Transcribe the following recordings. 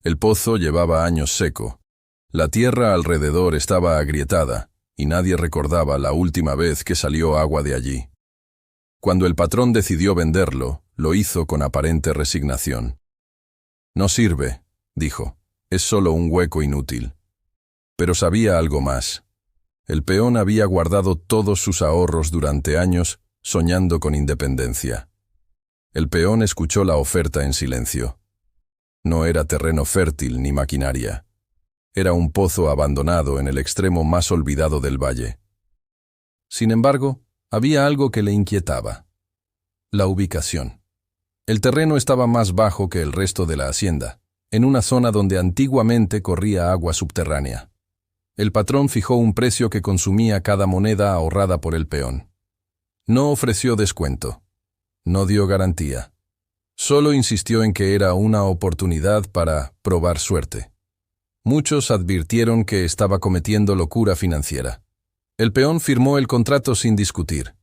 El pozo llevaba años seco. La tierra alrededor estaba agrietada, y nadie recordaba la última vez que salió agua de allí. Cuando el patrón decidió venderlo, lo hizo con aparente resignación. «No sirve», dijo, «es solo un hueco inútil». Pero sabía algo más. El peón había guardado todos sus ahorros durante años, soñando con independencia. El peón escuchó la oferta en silencio. No era terreno fértil ni maquinaria. Era un pozo abandonado en el extremo más olvidado del valle. Sin embargo, había algo que le inquietaba: la ubicación. El terreno estaba más bajo que el resto de la hacienda, en una zona donde antiguamente corría agua subterránea. El patrón fijó un precio que consumía cada moneda ahorrada por el peón. No ofreció descuento. No dio garantía. Solo insistió en que era una oportunidad para probar suerte. Muchos advirtieron que estaba cometiendo locura financiera. El peón firmó el contrato sin discutir.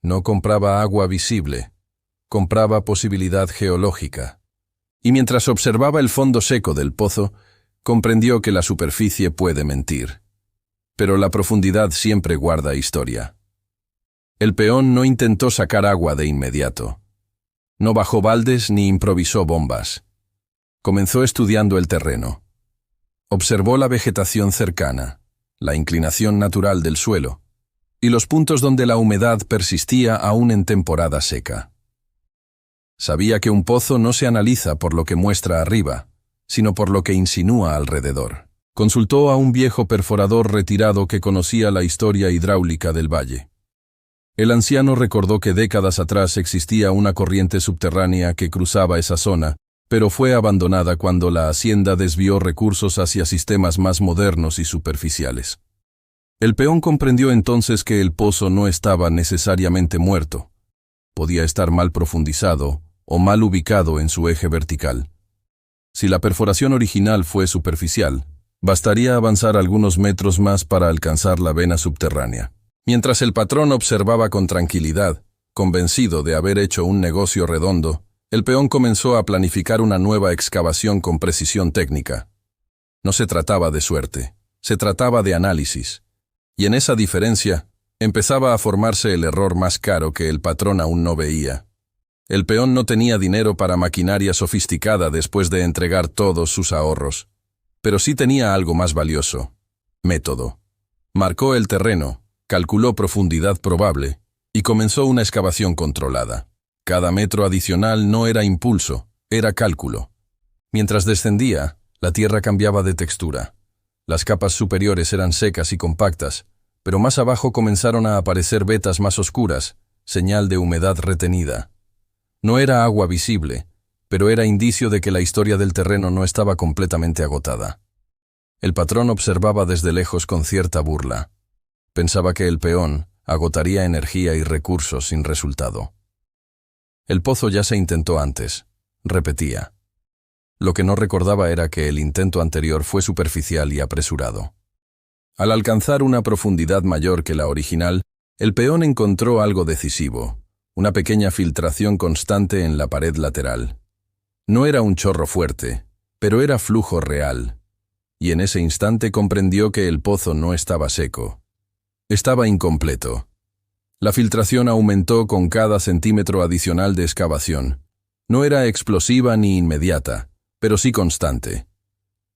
No compraba agua visible, compraba posibilidad geológica. Y mientras observaba el fondo seco del pozo, comprendió que la superficie puede mentir. Pero la profundidad siempre guarda historia. El peón no intentó sacar agua de inmediato. No bajó baldes ni improvisó bombas. Comenzó estudiando el terreno. Observó la vegetación cercana, la inclinación natural del suelo, y los puntos donde la humedad persistía aún en temporada seca. Sabía que un pozo no se analiza por lo que muestra arriba, sino por lo que insinúa alrededor. Consultó a un viejo perforador retirado que conocía la historia hidráulica del valle. El anciano recordó que décadas atrás existía una corriente subterránea que cruzaba esa zona, pero fue abandonada cuando la hacienda desvió recursos hacia sistemas más modernos y superficiales. El peón comprendió entonces que el pozo no estaba necesariamente muerto. Podía estar mal profundizado o mal ubicado en su eje vertical. Si la perforación original fue superficial, bastaría avanzar algunos metros más para alcanzar la vena subterránea. Mientras el patrón observaba con tranquilidad, convencido de haber hecho un negocio redondo, el peón comenzó a planificar una nueva excavación con precisión técnica. No se trataba de suerte, se trataba de análisis. Y en esa diferencia, empezaba a formarse el error más caro que el patrón aún no veía. El peón no tenía dinero para maquinaria sofisticada después de entregar todos sus ahorros. Pero sí tenía algo más valioso: método. Marcó el terreno, calculó profundidad probable y comenzó una excavación controlada. Cada metro adicional no era impulso, era cálculo. Mientras descendía, la tierra cambiaba de textura. Las capas superiores eran secas y compactas, pero más abajo comenzaron a aparecer vetas más oscuras, señal de humedad retenida. No era agua visible, pero era indicio de que la historia del terreno no estaba completamente agotada. El patrón observaba desde lejos con cierta burla. Pensaba que el peón agotaría energía y recursos sin resultado. El pozo ya se intentó antes, repetía. Lo que no recordaba era que el intento anterior fue superficial y apresurado. Al alcanzar una profundidad mayor que la original, el peón encontró algo decisivo: una pequeña filtración constante en la pared lateral. No era un chorro fuerte, pero era flujo real. Y en ese instante comprendió que el pozo no estaba seco. Estaba incompleto. La filtración aumentó con cada centímetro adicional de excavación. No era explosiva ni inmediata, pero sí constante.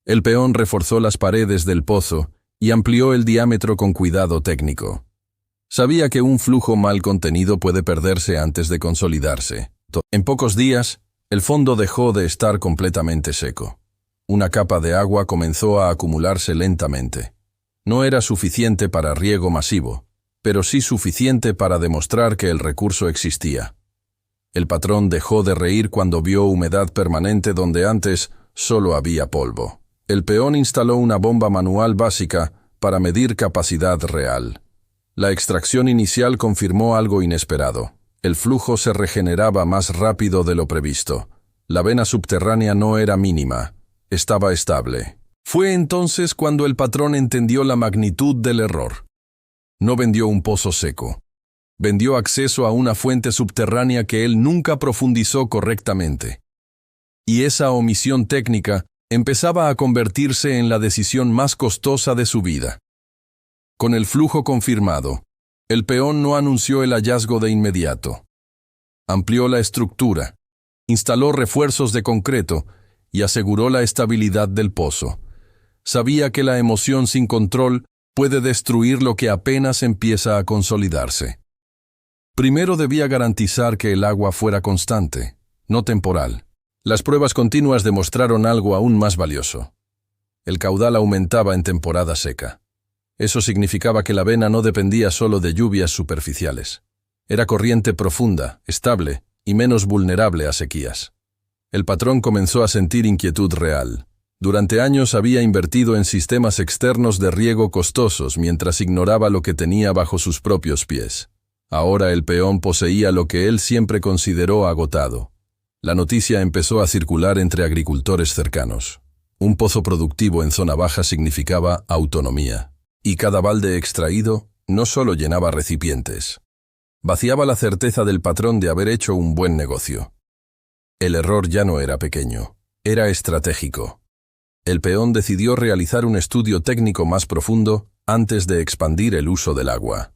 El peón reforzó las paredes del pozo y amplió el diámetro con cuidado técnico. Sabía que un flujo mal contenido puede perderse antes de consolidarse. En pocos días, el fondo dejó de estar completamente seco. Una capa de agua comenzó a acumularse lentamente. No era suficiente para riego masivo, pero sí suficiente para demostrar que el recurso existía. El patrón dejó de reír cuando vio humedad permanente donde antes solo había polvo. El peón instaló una bomba manual básica para medir capacidad real. La extracción inicial confirmó algo inesperado. El flujo se regeneraba más rápido de lo previsto. La vena subterránea no era mínima, estaba estable. Fue entonces cuando el patrón entendió la magnitud del error. No vendió un pozo seco. Vendió acceso a una fuente subterránea que él nunca profundizó correctamente. Y esa omisión técnica empezaba a convertirse en la decisión más costosa de su vida. Con el flujo confirmado, el peón no anunció el hallazgo de inmediato. Amplió la estructura, instaló refuerzos de concreto y aseguró la estabilidad del pozo. Sabía que la emoción sin control puede destruir lo que apenas empieza a consolidarse. Primero debía garantizar que el agua fuera constante, no temporal. Las pruebas continuas demostraron algo aún más valioso. El caudal aumentaba en temporada seca. Eso significaba que la vena no dependía solo de lluvias superficiales. Era corriente profunda, estable y menos vulnerable a sequías. El patrón comenzó a sentir inquietud real. Durante años había invertido en sistemas externos de riego costosos mientras ignoraba lo que tenía bajo sus propios pies. Ahora el peón poseía lo que él siempre consideró agotado. La noticia empezó a circular entre agricultores cercanos. Un pozo productivo en zona baja significaba autonomía. Y cada balde extraído no solo llenaba recipientes. Vaciaba la certeza del patrón de haber hecho un buen negocio. El error ya no era pequeño, era estratégico. El peón decidió realizar un estudio técnico más profundo antes de expandir el uso del agua.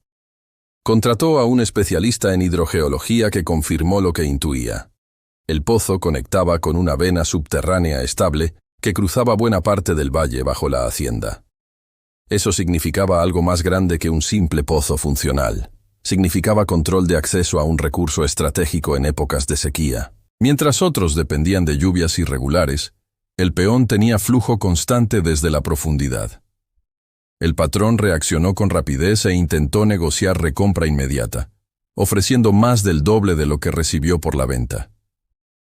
Contrató a un especialista en hidrogeología que confirmó lo que intuía. El pozo conectaba con una vena subterránea estable que cruzaba buena parte del valle bajo la hacienda. Eso significaba algo más grande que un simple pozo funcional. Significaba control de acceso a un recurso estratégico en épocas de sequía. Mientras otros dependían de lluvias irregulares, el peón tenía flujo constante desde la profundidad. El patrón reaccionó con rapidez e intentó negociar recompra inmediata, ofreciendo más del doble de lo que recibió por la venta.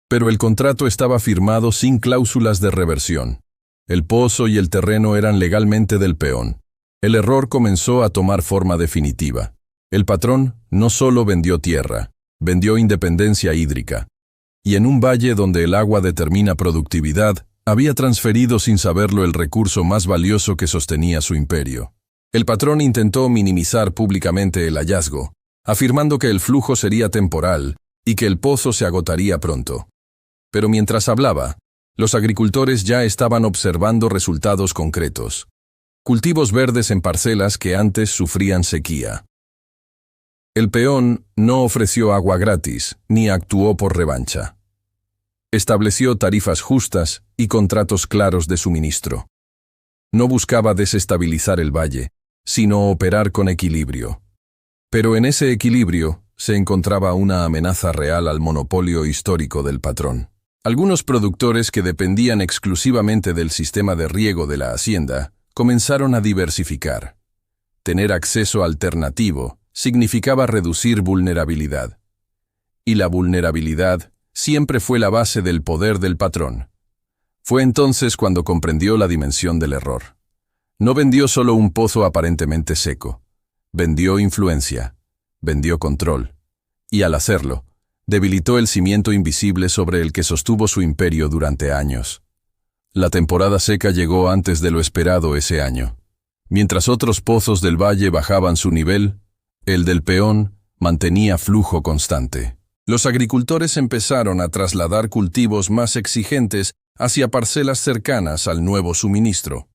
Pero el contrato estaba firmado sin cláusulas de reversión. El pozo y el terreno eran legalmente del peón. El error comenzó a tomar forma definitiva. El patrón no solo vendió tierra, vendió independencia hídrica. Y en un valle donde el agua determina productividad, había transferido sin saberlo el recurso más valioso que sostenía su imperio. El patrón intentó minimizar públicamente el hallazgo, afirmando que el flujo sería temporal y que el pozo se agotaría pronto. Pero mientras hablaba, los agricultores ya estaban observando resultados concretos. Cultivos verdes en parcelas que antes sufrían sequía. El peón no ofreció agua gratis, ni actuó por revancha. Estableció tarifas justas y contratos claros de suministro. No buscaba desestabilizar el valle, sino operar con equilibrio. Pero en ese equilibrio se encontraba una amenaza real al monopolio histórico del patrón. Algunos productores que dependían exclusivamente del sistema de riego de la hacienda comenzaron a diversificar. Tener acceso alternativo significaba reducir vulnerabilidad. Y la vulnerabilidad siempre fue la base del poder del patrón. Fue entonces cuando comprendió la dimensión del error. No vendió solo un pozo aparentemente seco. Vendió influencia, vendió control. Y al hacerlo, debilitó el cimiento invisible sobre el que sostuvo su imperio durante años. La temporada seca llegó antes de lo esperado ese año. Mientras otros pozos del valle bajaban su nivel, el del peón mantenía flujo constante. Los agricultores empezaron a trasladar cultivos más exigentes hacia parcelas cercanas al nuevo suministro.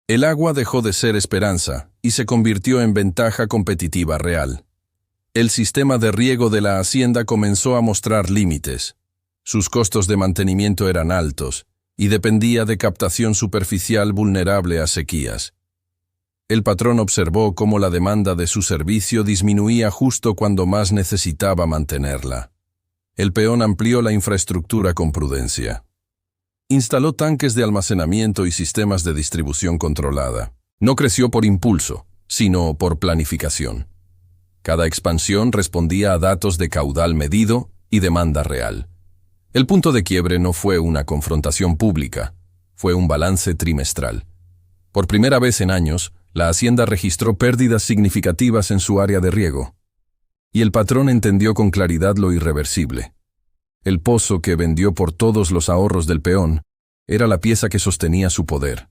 El agua dejó de ser esperanza y se convirtió en ventaja competitiva real. El sistema de riego de la hacienda comenzó a mostrar límites. Sus costos de mantenimiento eran altos y dependía de captación superficial vulnerable a sequías. El patrón observó cómo la demanda de su servicio disminuía justo cuando más necesitaba mantenerla. El peón amplió la infraestructura con prudencia. Instaló tanques de almacenamiento y sistemas de distribución controlada. No creció por impulso, sino por planificación. Cada expansión respondía a datos de caudal medido y demanda real. El punto de quiebre no fue una confrontación pública, fue un balance trimestral. Por primera vez en años, la hacienda registró pérdidas significativas en su área de riego. Y el patrón entendió con claridad lo irreversible. El pozo que vendió por todos los ahorros del peón era la pieza que sostenía su poder.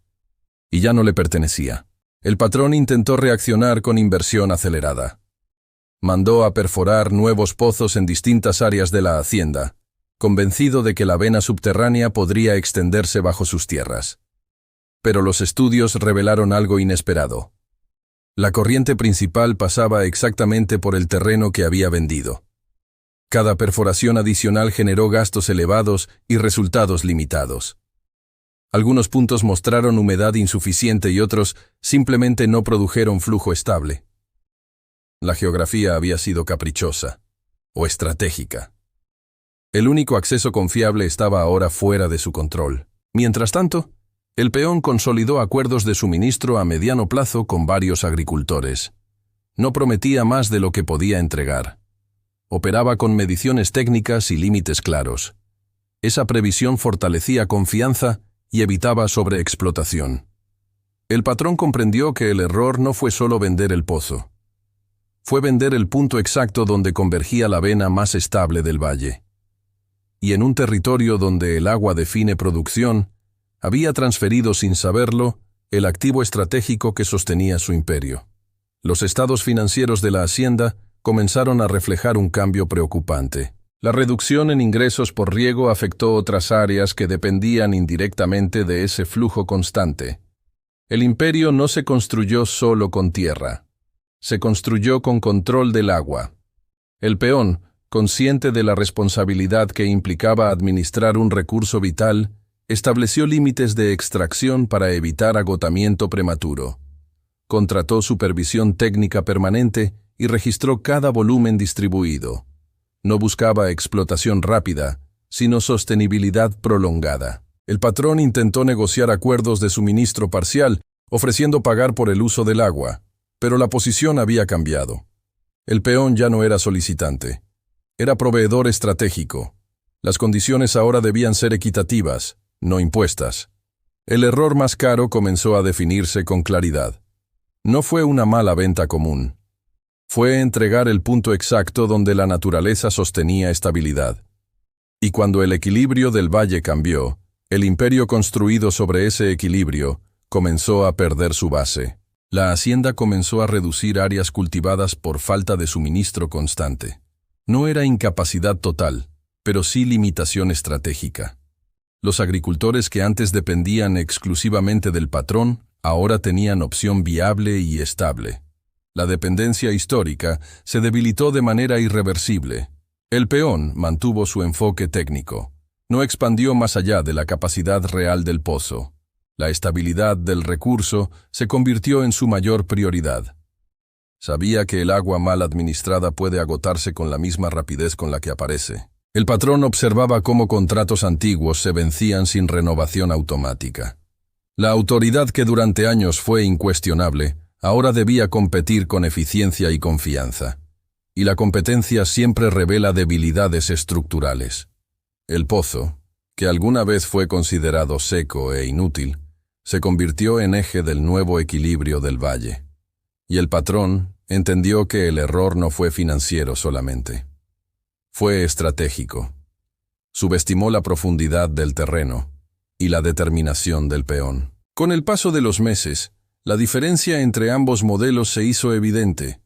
Y ya no le pertenecía. El patrón intentó reaccionar con inversión acelerada. Mandó a perforar nuevos pozos en distintas áreas de la hacienda, convencido de que la vena subterránea podría extenderse bajo sus tierras. Pero los estudios revelaron algo inesperado. La corriente principal pasaba exactamente por el terreno que había vendido. Cada perforación adicional generó gastos elevados y resultados limitados. Algunos puntos mostraron humedad insuficiente y otros simplemente no produjeron flujo estable. La geografía había sido caprichosa o estratégica. El único acceso confiable estaba ahora fuera de su control. Mientras tanto, el peón consolidó acuerdos de suministro a mediano plazo con varios agricultores. No prometía más de lo que podía entregar. Operaba con mediciones técnicas y límites claros. Esa previsión fortalecía confianza y evitaba sobreexplotación. El patrón comprendió que el error no fue solo vender el pozo. Fue vender el punto exacto donde convergía la vena más estable del valle. Y en un territorio donde el agua define producción, había transferido sin saberlo el activo estratégico que sostenía su imperio. Los estados financieros de la hacienda comenzaron a reflejar un cambio preocupante. La reducción en ingresos por riego afectó otras áreas que dependían indirectamente de ese flujo constante. El imperio no se construyó solo con tierra. Se construyó con control del agua. El peón, consciente de la responsabilidad que implicaba administrar un recurso vital, estableció límites de extracción para evitar agotamiento prematuro. Contrató supervisión técnica permanente y registró cada volumen distribuido. No buscaba explotación rápida, sino sostenibilidad prolongada. El patrón intentó negociar acuerdos de suministro parcial, ofreciendo pagar por el uso del agua, pero la posición había cambiado. El peón ya no era solicitante. Era proveedor estratégico. Las condiciones ahora debían ser equitativas, no impuestas. El error más caro comenzó a definirse con claridad. No fue una mala venta común. Fue entregar el punto exacto donde la naturaleza sostenía estabilidad. Y cuando el equilibrio del valle cambió, el imperio construido sobre ese equilibrio comenzó a perder su base. La hacienda comenzó a reducir áreas cultivadas por falta de suministro constante. No era incapacidad total, pero sí limitación estratégica. Los agricultores que antes dependían exclusivamente del patrón, ahora tenían opción viable y estable. La dependencia histórica se debilitó de manera irreversible. El peón mantuvo su enfoque técnico. No expandió más allá de la capacidad real del pozo. La estabilidad del recurso se convirtió en su mayor prioridad. Sabía que el agua mal administrada puede agotarse con la misma rapidez con la que aparece. El patrón observaba cómo contratos antiguos se vencían sin renovación automática. La autoridad que durante años fue incuestionable, ahora debía competir con eficiencia y confianza. Y la competencia siempre revela debilidades estructurales. El pozo, que alguna vez fue considerado seco e inútil, se convirtió en eje del nuevo equilibrio del valle. Y el patrón entendió que el error no fue financiero solamente. Fue estratégico. Subestimó la profundidad del terreno y la determinación del peón. Con el paso de los meses, la diferencia entre ambos modelos se hizo evidente.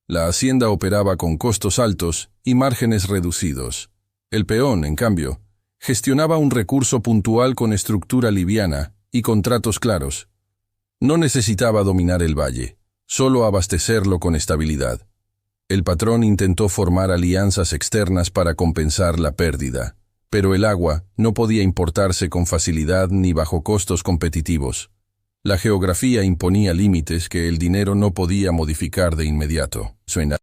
La hacienda operaba con costos altos y márgenes reducidos. El peón, en cambio, gestionaba un recurso puntual con estructura liviana y contratos claros. No necesitaba dominar el valle, solo abastecerlo con estabilidad. El patrón intentó formar alianzas externas para compensar la pérdida, pero el agua no podía importarse con facilidad ni bajo costos competitivos. La geografía imponía límites que el dinero no podía modificar de inmediato.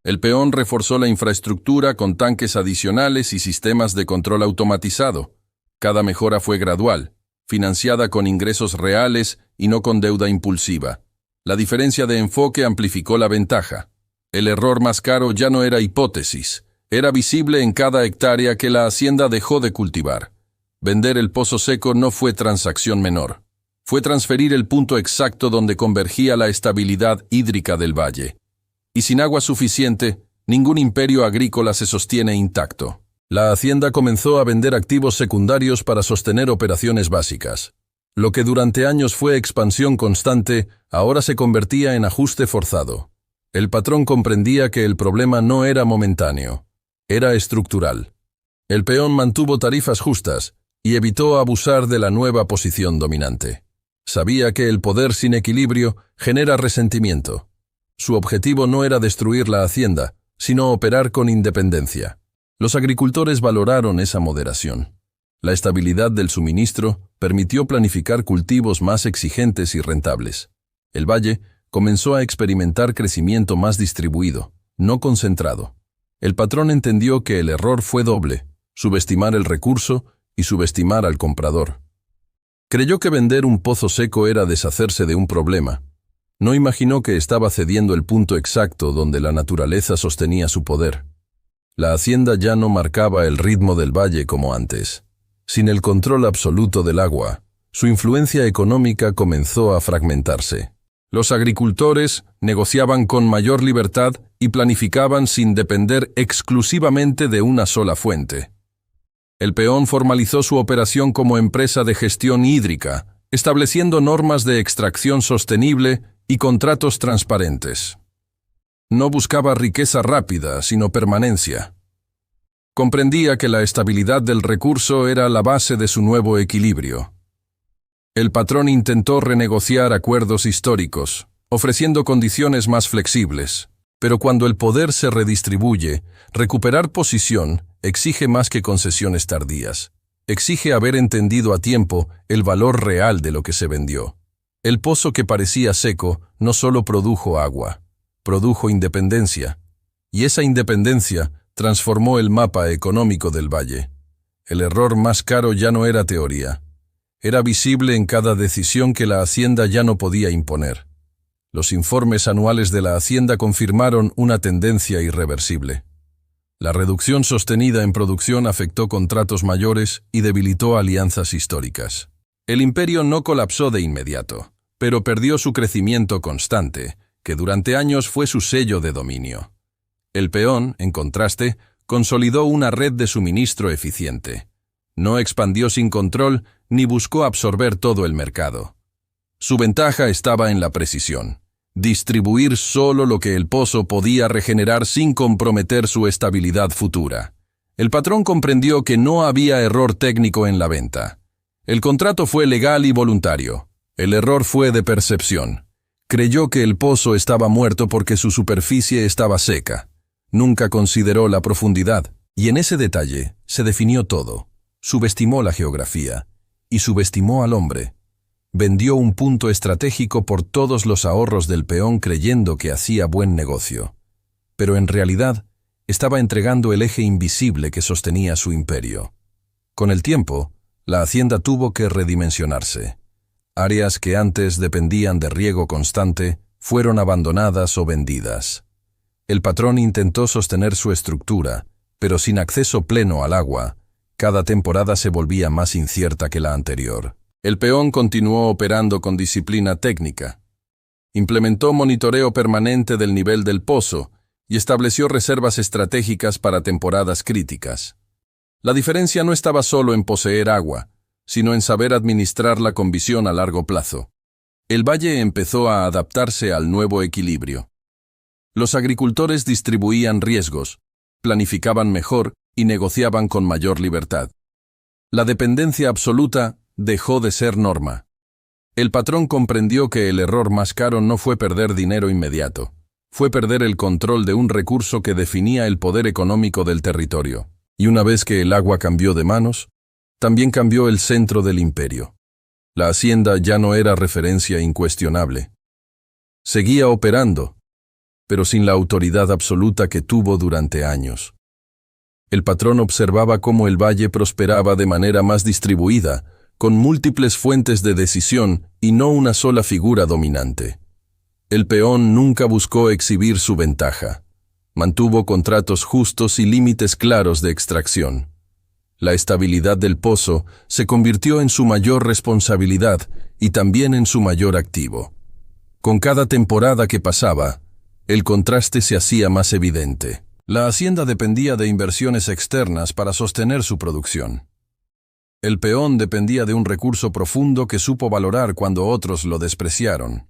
El peón reforzó la infraestructura con tanques adicionales y sistemas de control automatizado. Cada mejora fue gradual, financiada con ingresos reales y no con deuda impulsiva. La diferencia de enfoque amplificó la ventaja. El error más caro ya no era hipótesis, era visible en cada hectárea que la hacienda dejó de cultivar. Vender el pozo seco no fue transacción menor. Fue transferir el punto exacto donde convergía la estabilidad hídrica del valle. Y sin agua suficiente, ningún imperio agrícola se sostiene intacto. La hacienda comenzó a vender activos secundarios para sostener operaciones básicas. Lo que durante años fue expansión constante, ahora se convertía en ajuste forzado. El patrón comprendía que el problema no era momentáneo, era estructural. El peón mantuvo tarifas justas y evitó abusar de la nueva posición dominante. Sabía que el poder sin equilibrio genera resentimiento. Su objetivo no era destruir la hacienda, sino operar con independencia. Los agricultores valoraron esa moderación. La estabilidad del suministro permitió planificar cultivos más exigentes y rentables. El valle comenzó a experimentar crecimiento más distribuido, no concentrado. El patrón entendió que el error fue doble: subestimar el recurso y subestimar al comprador. Creyó que vender un pozo seco era deshacerse de un problema. No imaginó que estaba cediendo el punto exacto donde la naturaleza sostenía su poder. La hacienda ya no marcaba el ritmo del valle como antes. Sin el control absoluto del agua, su influencia económica comenzó a fragmentarse. Los agricultores negociaban con mayor libertad y planificaban sin depender exclusivamente de una sola fuente. El peón formalizó su operación como empresa de gestión hídrica, estableciendo normas de extracción sostenible y contratos transparentes. No buscaba riqueza rápida, sino permanencia. Comprendía que la estabilidad del recurso era la base de su nuevo equilibrio. El patrón intentó renegociar acuerdos históricos, ofreciendo condiciones más flexibles. Pero cuando el poder se redistribuye, recuperar posición exige más que concesiones tardías. Exige haber entendido a tiempo el valor real de lo que se vendió. El pozo que parecía seco no solo produjo agua, produjo independencia. Y esa independencia transformó el mapa económico del valle. El error más caro ya no era teoría. Era visible en cada decisión que la hacienda ya no podía imponer. Los informes anuales de la hacienda confirmaron una tendencia irreversible. La reducción sostenida en producción afectó contratos mayores y debilitó alianzas históricas. El imperio no colapsó de inmediato, pero perdió su crecimiento constante, que durante años fue su sello de dominio. El peón, en contraste, consolidó una red de suministro eficiente. No expandió sin control ni buscó absorber todo el mercado. Su ventaja estaba en la precisión: distribuir solo lo que el pozo podía regenerar sin comprometer su estabilidad futura. El patrón comprendió que no había error técnico en la venta. El contrato fue legal y voluntario. El error fue de percepción. Creyó que el pozo estaba muerto porque su superficie estaba seca. Nunca consideró la profundidad, y en ese detalle se definió todo. Subestimó la geografía y subestimó al hombre. Vendió un punto estratégico por todos los ahorros del peón creyendo que hacía buen negocio. Pero en realidad estaba entregando el eje invisible que sostenía su imperio. Con el tiempo, la hacienda tuvo que redimensionarse. Áreas que antes dependían de riego constante fueron abandonadas o vendidas. El patrón intentó sostener su estructura, pero sin acceso pleno al agua, cada temporada se volvía más incierta que la anterior. El peón continuó operando con disciplina técnica. Implementó monitoreo permanente del nivel del pozo y estableció reservas estratégicas para temporadas críticas. La diferencia no estaba solo en poseer agua, sino en saber administrarla con visión a largo plazo. El valle empezó a adaptarse al nuevo equilibrio. Los agricultores distribuían riesgos, planificaban mejor y negociaban con mayor libertad. La dependencia absoluta dejó de ser norma. El patrón comprendió que el error más caro no fue perder dinero inmediato, fue perder el control de un recurso que definía el poder económico del territorio. Y una vez que el agua cambió de manos, también cambió el centro del imperio. La hacienda ya no era referencia incuestionable. Seguía operando, pero sin la autoridad absoluta que tuvo durante años. El patrón observaba cómo el valle prosperaba de manera más distribuida, con múltiples fuentes de decisión y no una sola figura dominante. El peón nunca buscó exhibir su ventaja. Mantuvo contratos justos y límites claros de extracción. La estabilidad del pozo se convirtió en su mayor responsabilidad y también en su mayor activo. Con cada temporada que pasaba, el contraste se hacía más evidente. La hacienda dependía de inversiones externas para sostener su producción. El peón dependía de un recurso profundo que supo valorar cuando otros lo despreciaron.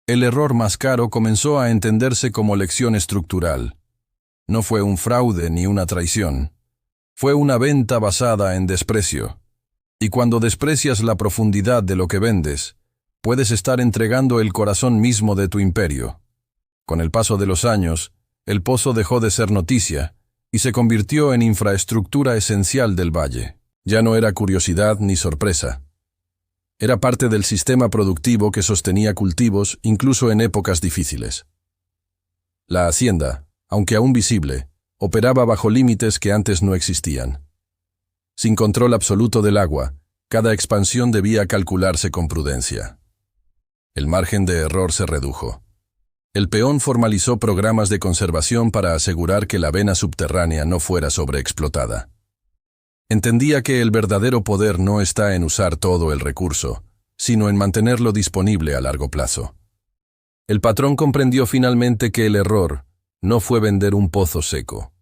El error más caro comenzó a entenderse como lección estructural. No fue un fraude ni una traición. Fue una venta basada en desprecio. Y cuando desprecias la profundidad de lo que vendes, puedes estar entregando el corazón mismo de tu imperio. Con el paso de los años, el pozo dejó de ser noticia y se convirtió en infraestructura esencial del valle. Ya no era curiosidad ni sorpresa. Era parte del sistema productivo que sostenía cultivos incluso en épocas difíciles. La hacienda, aunque aún visible, operaba bajo límites que antes no existían. Sin control absoluto del agua, cada expansión debía calcularse con prudencia. El margen de error se redujo. El peón formalizó programas de conservación para asegurar que la vena subterránea no fuera sobreexplotada. Entendía que el verdadero poder no está en usar todo el recurso, sino en mantenerlo disponible a largo plazo. El patrón comprendió finalmente que el error no fue vender un pozo seco.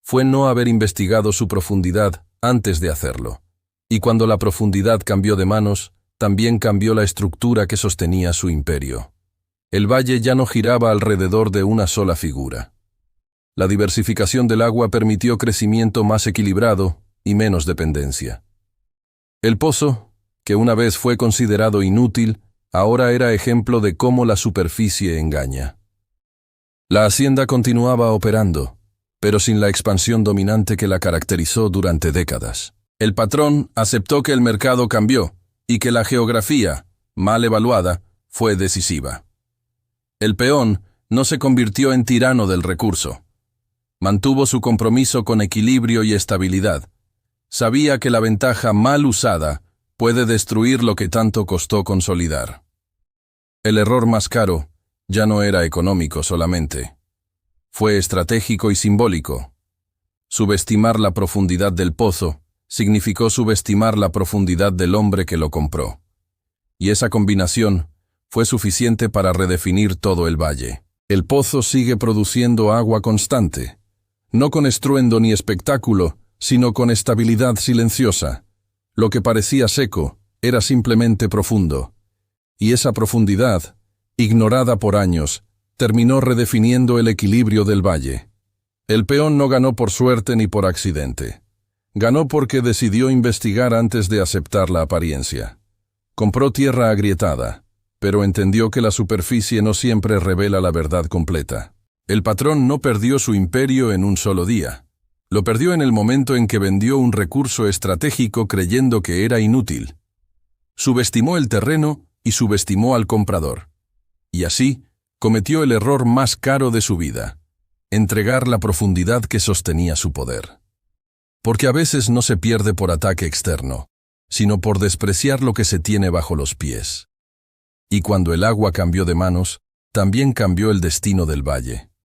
Fue no haber investigado su profundidad antes de hacerlo. Y cuando la profundidad cambió de manos, también cambió la estructura que sostenía su imperio. El valle ya no giraba alrededor de una sola figura. La diversificación del agua permitió crecimiento más equilibrado y menos dependencia. El pozo, que una vez fue considerado inútil, ahora era ejemplo de cómo la superficie engaña. La hacienda continuaba operando, pero sin la expansión dominante que la caracterizó durante décadas. El patrón aceptó que el mercado cambió y que la geografía, mal evaluada, fue decisiva. El peón no se convirtió en tirano del recurso. Mantuvo su compromiso con equilibrio y estabilidad. Sabía que la ventaja mal usada puede destruir lo que tanto costó consolidar. El error más caro ya no era económico solamente. Fue estratégico y simbólico. Subestimar la profundidad del pozo significó subestimar la profundidad del hombre que lo compró. Y esa combinación fue suficiente para redefinir todo el valle. El pozo sigue produciendo agua constante, no con estruendo ni espectáculo, sino con estabilidad silenciosa. Lo que parecía seco era simplemente profundo. Y esa profundidad, ignorada por años, terminó redefiniendo el equilibrio del valle. El peón no ganó por suerte ni por accidente. Ganó porque decidió investigar antes de aceptar la apariencia. Compró tierra agrietada, pero entendió que la superficie no siempre revela la verdad completa. El patrón no perdió su imperio en un solo día. Lo perdió en el momento en que vendió un recurso estratégico creyendo que era inútil. Subestimó el terreno y subestimó al comprador. Y así, cometió el error más caro de su vida: entregar la profundidad que sostenía su poder. Porque a veces no se pierde por ataque externo, sino por despreciar lo que se tiene bajo los pies. Y cuando el agua cambió de manos, también cambió el destino del valle.